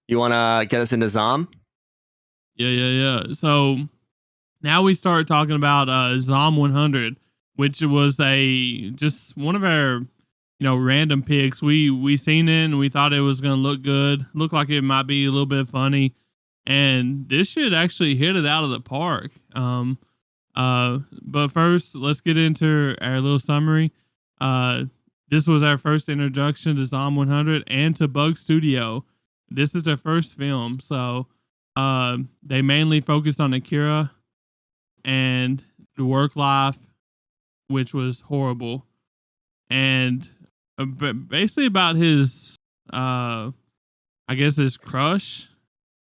You want to get us into Zom? Yeah. So now we start talking about Zom 100, which was just one of our random picks. We seen it and we thought it was gonna look good. Looked like it might be a little bit funny, and this shit actually hit it out of the park. But first, let's get into our little summary. This was our first introduction to Zom 100 and to Bug Studio. This is their first film, so they mainly focused on Akira and the work life, which was horrible, and basically about his, I guess his crush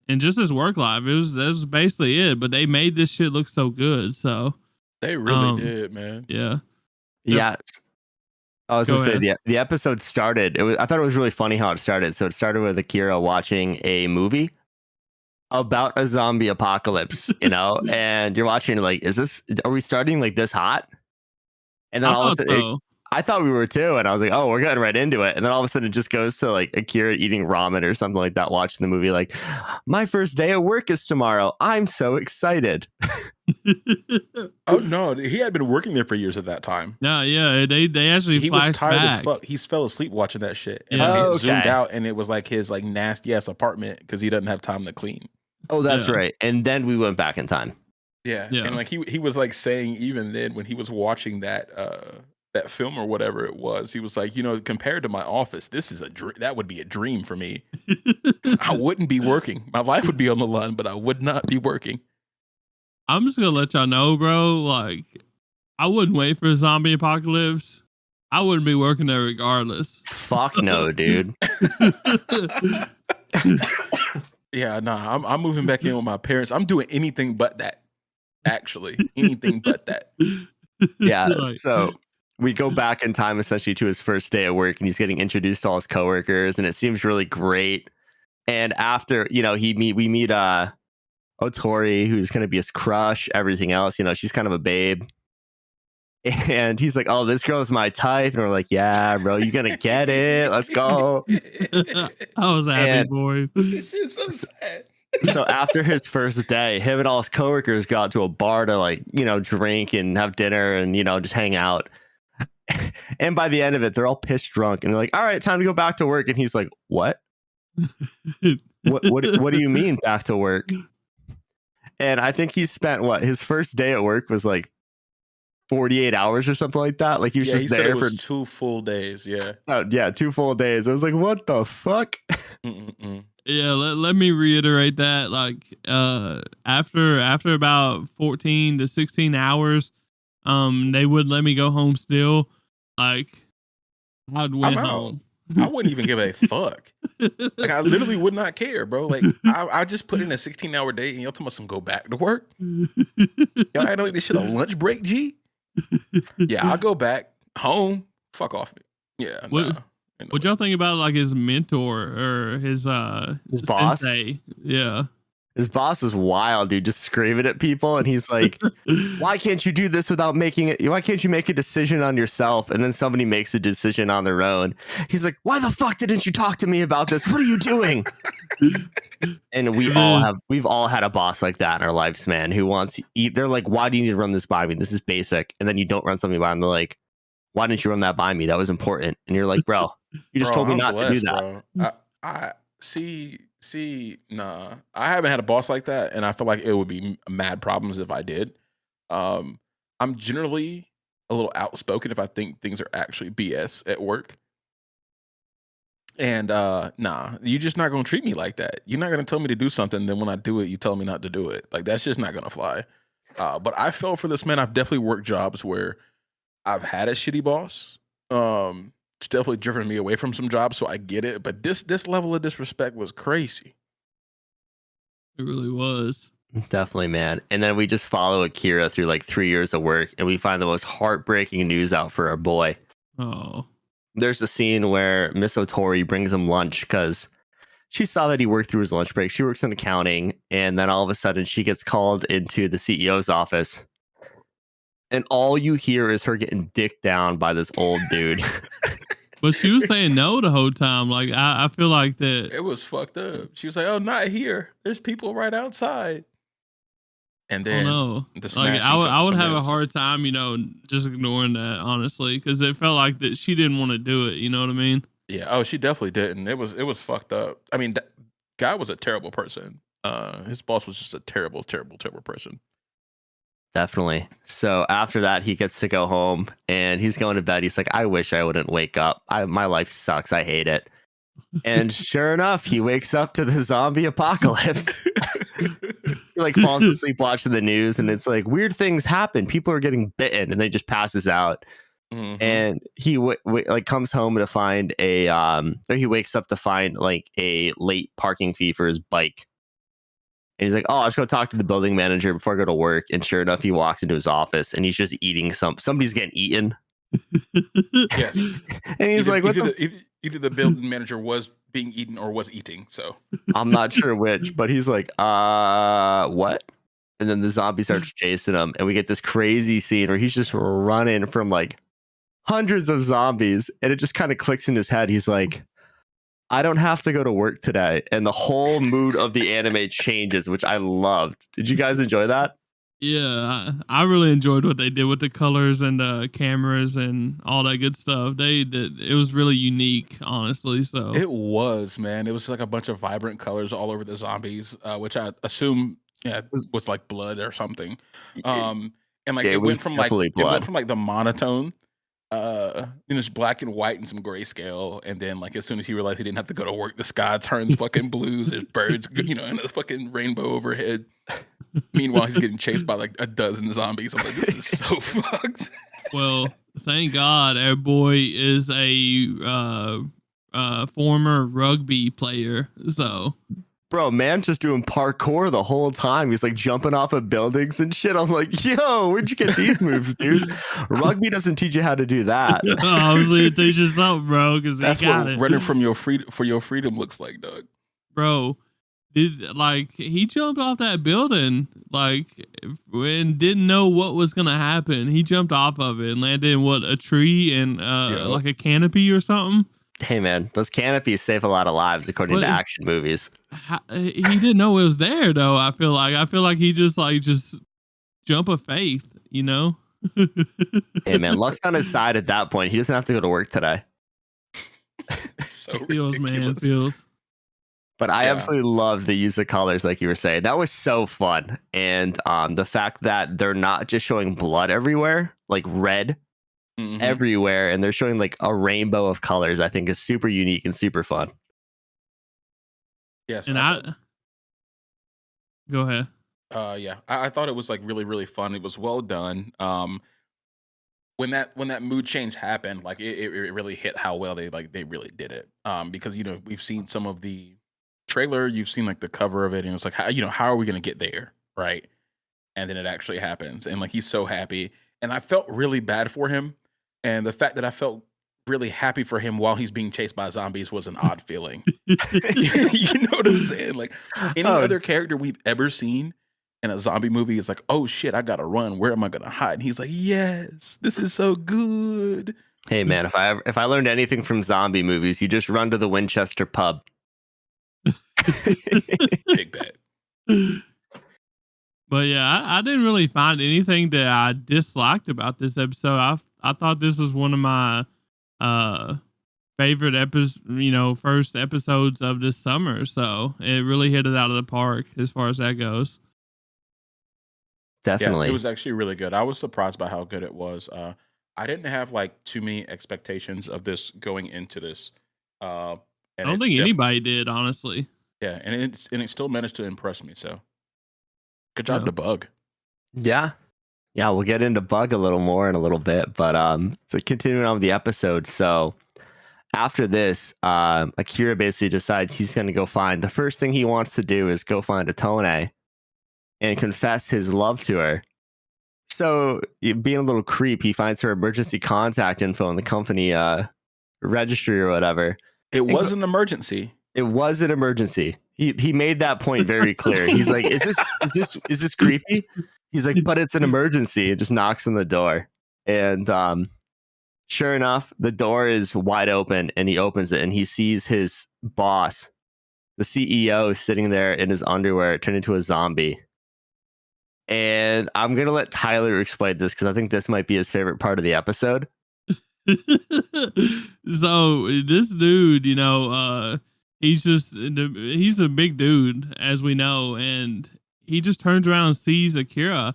and just his work life. That was basically it. But they made this shit look so good. So they really did, man. Yeah. Yeah. I was going to say the episode started. I thought it was really funny how it started. So it started with Akira watching a movie about a zombie apocalypse, and you're watching like, are we starting like this hot? And then all of a sudden, I thought we were too, and I was like, oh, we're getting right into it. And then all of a sudden it just goes to like Akira eating ramen or something like that, watching the movie, like, my first day at work is tomorrow. I'm so excited. Oh no, he had been working there for years at that time. Yeah, they actually he was tired as fuck. He fell asleep watching that shit. And it zoomed out and it was like his like nasty ass apartment because he doesn't have time to clean. Oh, that's right. And then we went back in time. Yeah. And like he was like saying even then when he was watching that film or whatever it was, he was like, compared to my office, this is that would be a dream for me. I wouldn't be working. My life would be on the line, but I would not be working. I'm just gonna let y'all know, bro. Like, I wouldn't wait for a zombie apocalypse. I wouldn't be working there regardless. Fuck no, dude. Yeah, nah. I'm moving back in with my parents. I'm doing anything but that. Actually, anything but that. Yeah. So we go back in time essentially to his first day at work, and he's getting introduced to all his coworkers, and it seems really great. And after, we meet Otori, who's going to be his crush, everything else, she's kind of a babe. And he's like, oh, this girl is my type. And we're like, yeah, bro, you're going to get it. Let's go. I was happy for him. This shit's so sad. So after his first day, him and all his coworkers go out to a bar to like, drink and have dinner and, just hang out. And by the end of it, they're all pissed drunk and they're like, all right, time to go back to work. And he's like, what? What do you mean back to work? And I think he spent his first day at work was like 48 hours or something like that. Like he was just there for 2 full days. Yeah. Oh, yeah, 2 full days. I was like, what the fuck? Yeah, let me reiterate that. Like, after about 14 to 16 hours, they wouldn't let me go home still. Like, I'd went home. I wouldn't even give a fuck. Like, I literally would not care, bro. Like, I just put in a 16-hour day and y'all tell me some go back to work. Y'all act like this shit a lunch break, G? Yeah, I'll go back home. Fuck off me. Yeah. What y'all think about like his mentor or his boss? Sensei? Yeah. His boss was wild, dude, just screaming at people. And he's like, why can't you do this without making it? Why can't you make a decision on yourself? And then somebody makes a decision on their own. He's like, why the fuck didn't you talk to me about this? What are you doing? And we've all had a boss like that in our lives, man, who wants, they're like, why do you need to run this by me? This is basic. And then you don't run something by them. They're like, why didn't you run that by me? That was important. And you're like, bro, you just told me not to do that. Bro. I nah. I haven't had a boss like that, and I feel like it would be mad problems if I did. I'm generally a little outspoken if I think things are actually BS at work. And nah, you're just not gonna treat me like that. You're not gonna tell me to do something, then when I do it, you tell me not to do it. Like, that's just not gonna fly. But I fell for this, man. I've definitely worked jobs where I've had a shitty boss. It's definitely driven me away from some jobs, so I get it. But this level of disrespect was crazy. It really was. Definitely, man. And then we just follow Akira through like 3 years of work, and we find the most heartbreaking news out for our boy. Oh. There's a scene where Miss Otori brings him lunch because she saw that he worked through his lunch break. She works in accounting, and then all of a sudden she gets called into the CEO's office. And all you hear is her getting dicked down by this old dude. But she was saying no the whole time. Like I feel like that. It was fucked up. She was like, "Oh, not here. There's people right outside." And Oh then no. the Like smashing I would from have a his. hard time, just ignoring that honestly, because it felt like that she didn't want to do it. You know what I mean? Yeah. Oh, she definitely didn't. It was fucked up. I mean, that guy was a terrible person. His boss was just a terrible, terrible, terrible person. Definitely. So after that, he gets to go home and he's going to bed. He's like, I wish I wouldn't wake up. My life sucks. I hate it. And sure enough, he wakes up to the zombie apocalypse. He like falls asleep watching the news, and it's like weird things happen. People are getting bitten, and then he just passes out. Mhm. And he like comes home to find or he wakes up to find like a late parking fee for his bike. And he's like, "Oh, I'll just go talk to the building manager before I go to work." And sure enough, he walks into his office, and he's just eating somebody's getting eaten. Yes. And he's like, "What the?" Either the building manager was being eaten or was eating. So I'm not sure which, but he's like, what?" And then the zombie starts chasing him, and we get this crazy scene where he's just running from like hundreds of zombies, and it just kind of clicks in his head. He's like, I don't have to go to work today. And the whole mood of the anime changes, which I loved. Did you guys enjoy that? Yeah, I really enjoyed what they did with the colors and the cameras and all that good stuff. They did it was really unique, honestly. So it was, man. It was like a bunch of vibrant colors all over the zombies, which I assume was like blood or something. And like Yeah, it was definitely it went blood. from like the monotone, it's black and white and some grayscale, and then like as soon as he realized he didn't have to go to work, the sky turns fucking blues. There's birds, and a fucking rainbow overhead. Meanwhile, he's getting chased by like a dozen zombies. I'm like, this is so fucked. well, thank God our boy is a former rugby player. So Bro, man, just doing parkour the whole time. He's like jumping off of buildings and shit. I'm like, yo, where'd you get these moves, dude? Rugby doesn't teach you how to do that. obviously it teaches something, bro, because That's he got what it. running from your freedom looks like, dog. Bro. He jumped off that building like and didn't know what was gonna happen. He jumped off of it and landed in a tree and like a canopy or something. Hey, man, those canopies save a lot of lives according to action movies. He didn't know it was there though. I feel like he just jump of faith, you know. Hey, man, luck's on his side at that point. He doesn't have to go to work today. So feels, ridiculous. man, feels. But I absolutely love the use of colors, like you were saying. That was so fun. And the fact that they're not just showing blood everywhere, like red everywhere, and they're showing like a rainbow of colors, I think is super unique and super fun. Yes. And go ahead. I thought it was like really, really fun. It was well done. When that mood change happened, like it really hit how well they really did it. Because we've seen some of the trailer, you've seen like the cover of it, and it's like how are we gonna get there, right? And then it actually happens, and like he's so happy, and I felt really bad for him, and the fact that I felt really happy for him while he's being chased by zombies was an odd feeling. You know what I'm saying? Like any other character we've ever seen in a zombie movie is like, oh shit, I gotta run. Where am I gonna hide? And he's like, yes, this is so good. Hey, man, if I learned anything from zombie movies, you just run to the Winchester pub. Big bet. But yeah, I didn't really find anything that I disliked about this episode. I thought this was one of my favorite first episodes of this summer. So it really hit it out of the park as far as that goes. Definitely. Yeah, it was actually really good. I was surprised by how good it was. I didn't have like too many expectations of this going into this. I don't think anybody did, honestly. Yeah, and it still managed to impress me. So good job to Bug. Yeah, we'll get into Bug a little more in a little bit, but so continuing on with the episode. So after this, Akira basically decides he's going to go find, the first thing he wants to do is go find Atone and confess his love to her. So being a little creep, he finds her emergency contact info in the company registry or whatever. It was an emergency. It was an emergency. He made that point very clear. He's like, is this creepy? He's like, but it's an emergency. It just knocks on the door. And Sure enough, the door is wide open and he opens it and he sees his boss, the CEO, sitting there in his underwear, turned into a zombie. And I'm going to let Tyler explain this because I think this might be his favorite part of the episode. So this dude, he's a big dude, as we know, and he just turns around and sees Akira,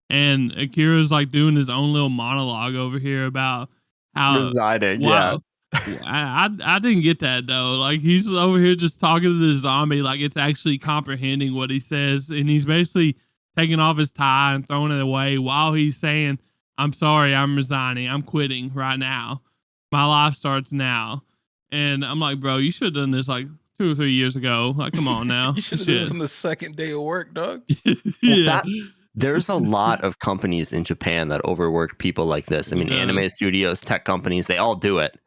and Akira's like doing his own little monologue over here about how Residing, yeah. wow. I didn't get that though. Like he's over here just talking to the zombie like it's actually comprehending what he says, and he's basically taking off his tie and throwing it away while he's saying, "I'm sorry, I'm resigning, I'm quitting right now. My life starts now." And I'm like, bro, you should have done this like 2 or 3 years ago. Like, come on now. You should have done this on the second day of work, dog. Yeah. There's a lot of companies in Japan that overwork people like this. I mean, anime studios, tech companies, they all do it.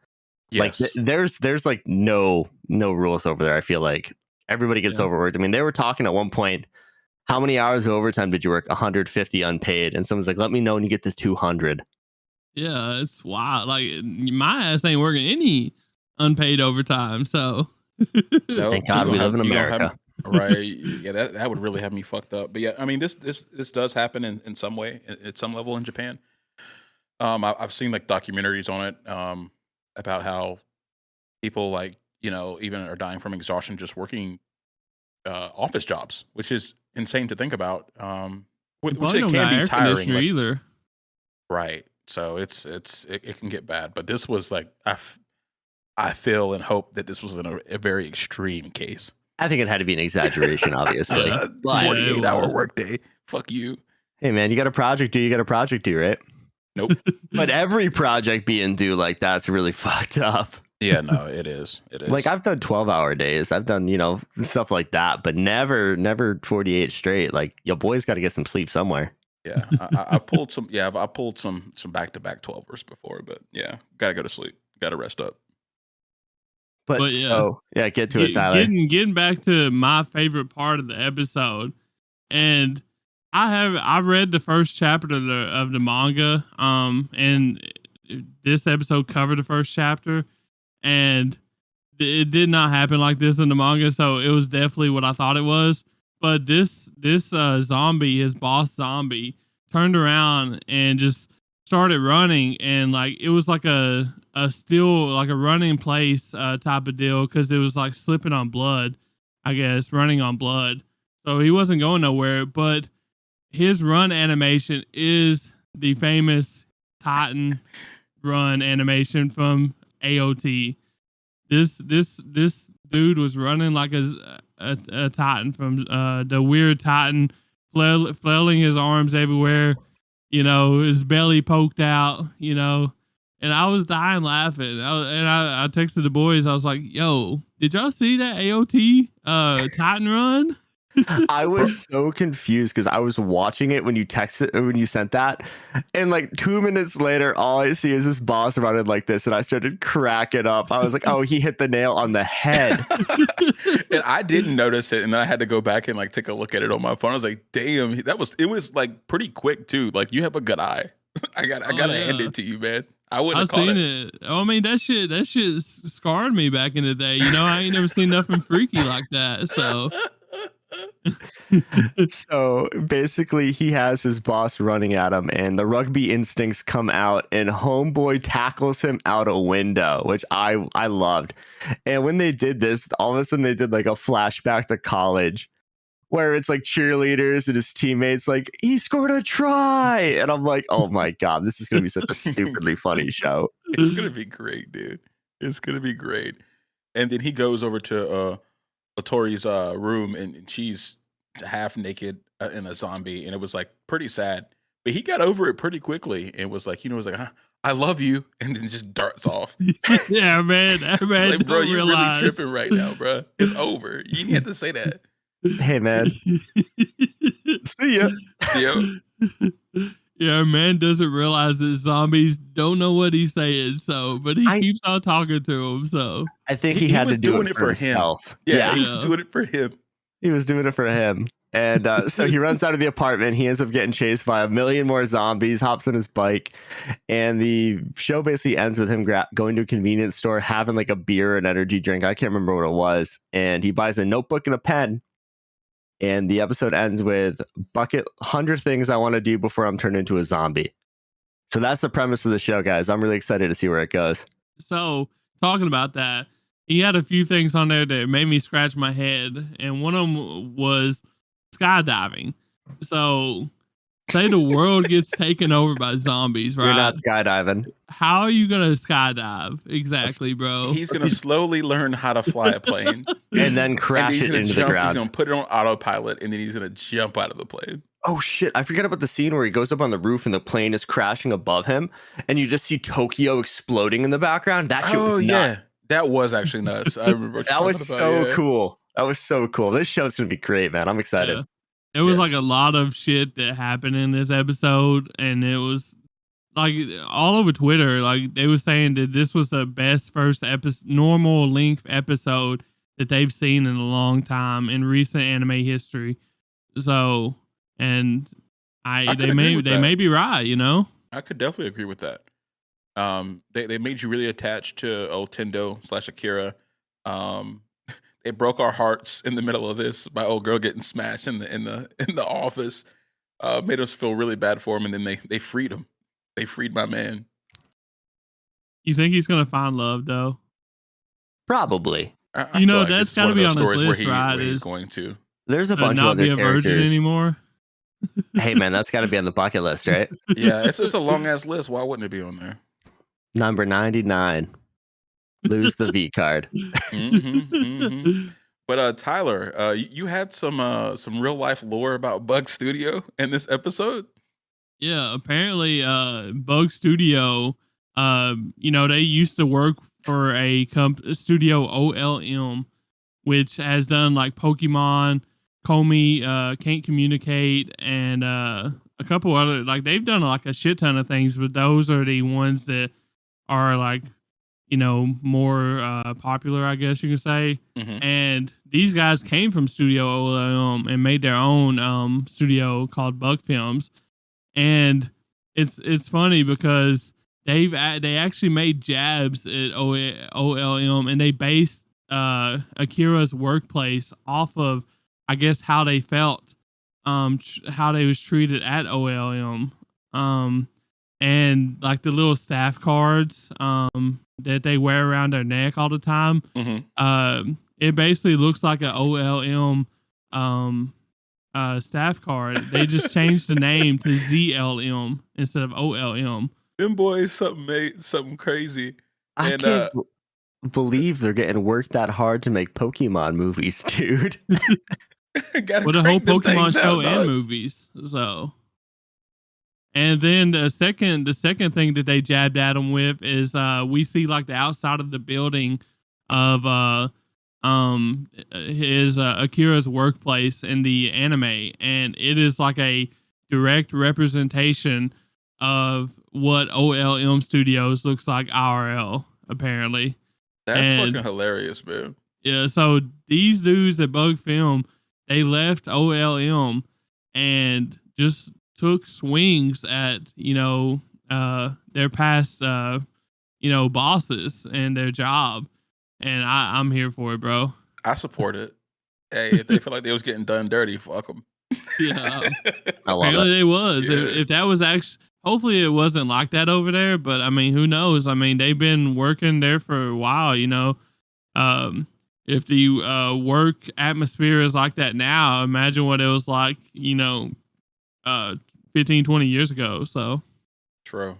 Yes. Like there's like no rules over there. I feel like everybody gets overworked. I mean, they were talking at one point, how many hours of overtime did you work? 150 unpaid. And someone's like, let me know when you get to 200. Yeah, it's wild. Like my ass ain't working any unpaid overtime. So No, thank God we live in America. Right. Yeah, that would really have me fucked up. But yeah, I mean, this does happen in some way, at some level in Japan. I've seen like documentaries on it, about how people like, even are dying from exhaustion just working office jobs, which is insane to think about. Which it can be tiring. Like, either. right. So it can get bad. But this was like I feel and hope that this was a very extreme case. I think it had to be an exaggeration, obviously. But 48-hour workday. Fuck you. Hey man, you got a project due, right? Nope. But every project being due like that's really fucked up. Yeah, no, it is. It is. Like I've done 12-hour days. I've done, stuff like that, but never 48 straight. Like your boy's got to get some sleep somewhere. Yeah, I pulled some. Yeah, I pulled some back-to-back 12ers before, but yeah, gotta go to sleep. Gotta rest up. But get to it, Tyler. Getting back to my favorite part of the episode, and I read the first chapter of the manga, and this episode covered the first chapter, and it did not happen like this in the manga, so it was definitely what I thought it was. But this zombie, his boss zombie, turned around and just started running, and like it was like a still like a running place type of deal, because it was like slipping on blood, I guess, running on blood. So he wasn't going nowhere, but his run animation is the famous Titan run animation from AOT. This dude was running like a Titan from the weird Titan, flailing his arms everywhere, his belly poked out, and I was dying laughing. I texted the boys. I was like, "Yo, did y'all see that AOT Titan run?" I was so confused because I was watching it when you sent that, and like 2 minutes later, all I see is this boss running like this, and I started cracking up. I was like, "Oh, he hit the nail on the head." And I didn't notice it, and then I had to go back and like take a look at it on my phone. I was like, "Damn, it was like pretty quick too. Like you have a good eye. I gotta hand it to you, man. I wouldn't have caught it. Oh, I mean, that shit scarred me back in the day. I ain't never seen nothing freaky like that. So." So basically he has his boss running at him and the rugby instincts come out and homeboy tackles him out a window, which I loved. And when they did this, all of a sudden they did like a flashback to college where it's like cheerleaders and his teammates like, he scored a try, and I'm like, oh my god, this is gonna be such a stupidly funny show. It's gonna be great, dude. It's gonna be great. And then he goes over to Latori's room, and she's half naked in a zombie, and it was like pretty sad. But he got over it pretty quickly and was like, I love you, and then just darts off. Yeah, man. Like, bro, you're really tripping right now, bro. It's over. You didn't have to say that. Hey, man. See ya. Yo. Yeah, man doesn't realize that zombies don't know what he's saying. So, but he keeps on talking to him. So I think he had was to do doing it for himself. Him. Yeah, he was doing it for him. He was doing it for him. And so he runs out of the apartment. He ends up getting chased by a million more zombies, hops on his bike. And the show basically ends with him going to a convenience store, having like a beer or an energy drink. I can't remember what it was. And he buys a notebook and a pen. And the episode ends with bucket 100 things I want to do before I'm turned into a zombie. So that's the premise of the show, guys. I'm really excited to see where it goes. So talking about that, he had a few things on there that made me scratch my head. And one of them was skydiving. So say the world gets taken over by zombies, right? You're not skydiving. How are you gonna skydive exactly, bro? He's gonna slowly learn how to fly a plane and then crash it into the ground. He's gonna put it on autopilot and then he's gonna jump out of the plane. Oh shit, I forgot about the scene where he goes up on the roof and the plane is crashing above him and you just see Tokyo exploding in the background. That shit was nuts. Yeah. That was actually nuts. I remember that was so cool. That was so cool. This show's gonna be great, man. I'm excited. Yeah. There was like a lot of shit that happened in this episode, and it was like all over Twitter. Like they were saying that this was the best first normal length episode that they've seen in a long time in recent anime history. So, and they may be right, you know. I could definitely agree with that. They made you really attached to Tendo / Akira. They broke our hearts in the middle of this by old girl getting smashed in the office. Made us feel really bad for him, and then they freed him. They freed my man. You think he's gonna find love though? Probably. I know, like that's got to be on his list, right? He's going to. There's a bunch of not other be a characters. virgin anymore. Hey man, that's got to be on the bucket list, right? Yeah, it's a long ass list. Why wouldn't it be on there? Number 99. Lose the V card. But Tyler, you had some real life lore about Bug Studio in this episode. Yeah, apparently, Bug Studio, they used to work for a studio OLM, which has done like Pokemon, Comey, Can't Communicate, and a couple other, like they've done like a shit ton of things, but those are the ones that are like, more popular, I guess you could say. And these guys came from Studio OLM and made their own studio called Bug Films. And it's funny because they actually made jabs at OLM, and they based Akira's workplace off of, I guess, how they felt, how they was treated at OLM, and like the little staff cards that they wear around their neck all the time. It basically looks like an OLM staff card. They just changed the name to ZLM instead of OLM. Them boys something crazy. I can't believe they're getting worked that hard to make Pokemon movies, dude. Well, the whole Pokemon show and movies. So, and then the second thing that they jabbed at him with is we see like the outside of the building of his Akira's workplace in the anime, and it is like a direct representation of what OLM Studios looks like IRL, apparently. That's fucking hilarious, man. Yeah, so these dudes at Bug Film, they left OLM and just took swings at their past bosses and their job. And I'm here for it, bro. I support it. Hey, if they feel like they was getting done dirty, fuck them. Yeah. I love Apparently it. they was. Yeah. If that was actually, hopefully it wasn't like that over there, but I mean, who knows? I mean, they've been working there for a while, if the work atmosphere is like that now, imagine what it was like, 15, 20 years ago. So True.